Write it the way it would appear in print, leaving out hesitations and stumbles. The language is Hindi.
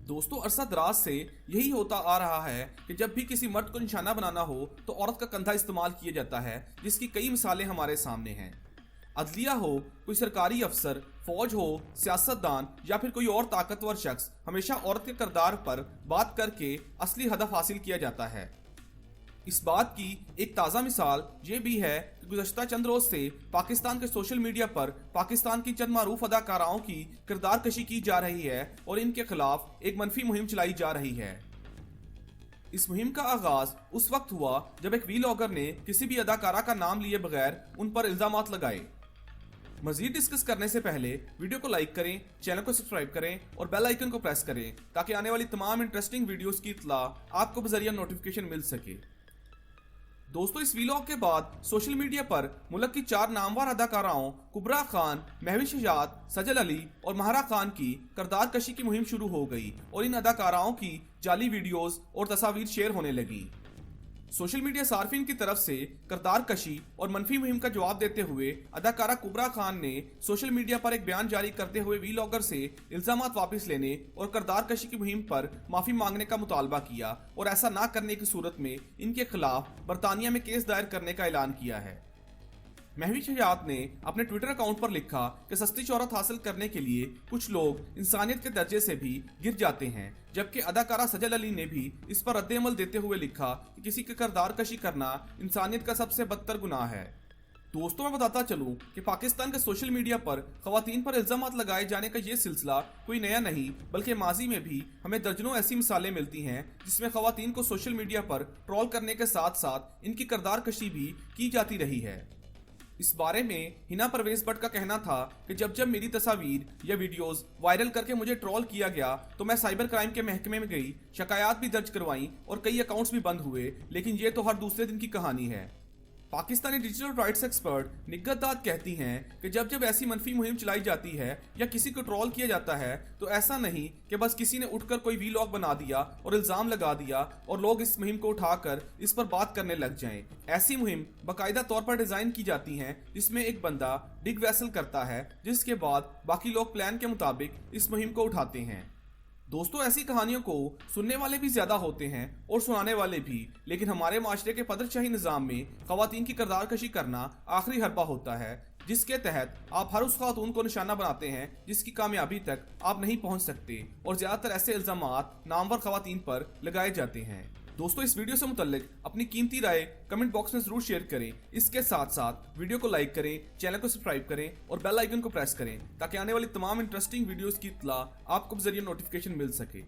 दोस्तों अरसा दराज से यही होता आ रहा है कि जब भी किसी मर्द को निशाना बनाना हो तो औरत का कंधा इस्तेमाल किया जाता है, जिसकी कई मिसालें हमारे सामने हैं। अदलिया हो, कोई सरकारी अफसर, फौज हो, सियासतदान या फिर कोई और ताकतवर शख्स, हमेशा औरत के किरदार पर बात करके असली हदफ हासिल किया जाता है। इस बात की एक ताज़ा मिसाल ये भी है कि गुज़श्ता चंद रोज से पाकिस्तान के सोशल मीडिया पर पाकिस्तान की चंद मारूफ अदाकाराओं की किरदार कशी की जा रही है और इनके खिलाफ एक मनफी मुहिम चलाई जा रही है। इस मुहिम का आगाज उस वक्त हुआ जब एक वीलॉगर ने किसी भी अदाकारा का नाम लिए बगैर उन पर इल्जामात लगाए। मजीद डिस्कस करने से पहले वीडियो को लाइक करें, चैनल को सब्सक्राइब करें और बेल आइकन को प्रेस करें ताकि आने वाली तमाम इंटरेस्टिंग वीडियोस की इत्तला आपको बजरिया नोटिफिकेशन मिल सके। दोस्तों इस वीलॉग के बाद सोशल मीडिया पर मुल्क की 4 नामवर अदाकाराओं कुबरा खान, महविश शजात, सजल अली और महारा खान की किरदार कशी की मुहिम शुरू हो गई और इन अदाकाराओं की जाली वीडियोस और तस्वीर शेयर होने लगी। सोशल मीडिया सार्फिन की तरफ से किरदार कशी और मनफी मुहिम का जवाब देते हुए अदाकारा कुबरा खान ने सोशल मीडिया पर एक बयान जारी करते हुए वीलॉगर से इल्जामात वापस लेने और किरदार कशी की मुहिम पर माफी मांगने का मुतालबा किया और ऐसा ना करने की सूरत में इनके खिलाफ बरतानिया में केस दायर करने का ऐलान किया है। महवी शजात ने अपने ट्विटर अकाउंट पर लिखा कि सस्ती शोहरत हासिल करने के लिए कुछ लोग इंसानियत के दर्जे से भी गिर जाते हैं, जबकि अदाकारा सजल अली ने भी इस पर रद्द-ए-अमल देते हुए लिखा कि किसी के किरदार कशी करना इंसानियत का सबसे बदतर गुनाह है। दोस्तों मैं बताता चलूं कि पाकिस्तान के सोशल मीडिया पर खवातीन पर इल्जामात लगाए जाने का ये सिलसिला कोई नया नहीं, बल्कि माजी में भी हमें दर्जनों ऐसी मिसालें मिलती हैं जिसमें खवातीन को सोशल मीडिया पर ट्रोल करने के साथ साथ इनकी किरदार कशी भी की जाती रही है। इस बारे में हिना परवेज भट्ट का कहना था कि जब जब मेरी तस्वीर या वीडियोस वायरल करके मुझे ट्रोल किया गया तो मैं साइबर क्राइम के महकमे में गई, शिकायत भी दर्ज करवाई और कई अकाउंट्स भी बंद हुए, लेकिन ये तो हर दूसरे दिन की कहानी है। पाकिस्तानी डिजिटल राइट्स एक्सपर्ट निग्गत दाद कहती हैं कि जब जब ऐसी मनफी मुहिम चलाई जाती है या किसी को ट्रोल किया जाता है तो ऐसा नहीं कि बस किसी ने उठकर कोई वीलॉग बना दिया और इल्जाम लगा दिया और लोग इस मुहिम को उठाकर इस पर बात करने लग जाएं। ऐसी मुहिम बाकायदा तौर पर डिजाइन की जाती हैं जिसमें एक बंदा डिग वैसल करता है, जिसके बाद बाकी लोग प्लान के मुताबिक इस मुहिम को उठाते हैं। दोस्तों ऐसी कहानियों को सुनने वाले भी ज्यादा होते हैं और सुनाने वाले भी, लेकिन हमारे माशरे के पदरशाही निज़ाम में खवातीन की किरदार कशी करना आखिरी हरबा होता है, जिसके तहत आप हर उस खातून को निशाना बनाते हैं जिसकी कामयाबी तक आप नहीं पहुंच सकते और ज्यादातर ऐसे इल्जामात नामवर खवातीन पर लगाए जाते हैं। दोस्तों इस वीडियो से मुतल्लिक अपनी कीमती राय कमेंट बॉक्स में जरूर शेयर करें। इसके साथ साथ वीडियो को लाइक करें, चैनल को सब्सक्राइब करें और बेल आइकन को प्रेस करें ताकि आने वाली तमाम इंटरेस्टिंग वीडियोस की इत्तला आपको जरिए नोटिफिकेशन मिल सके।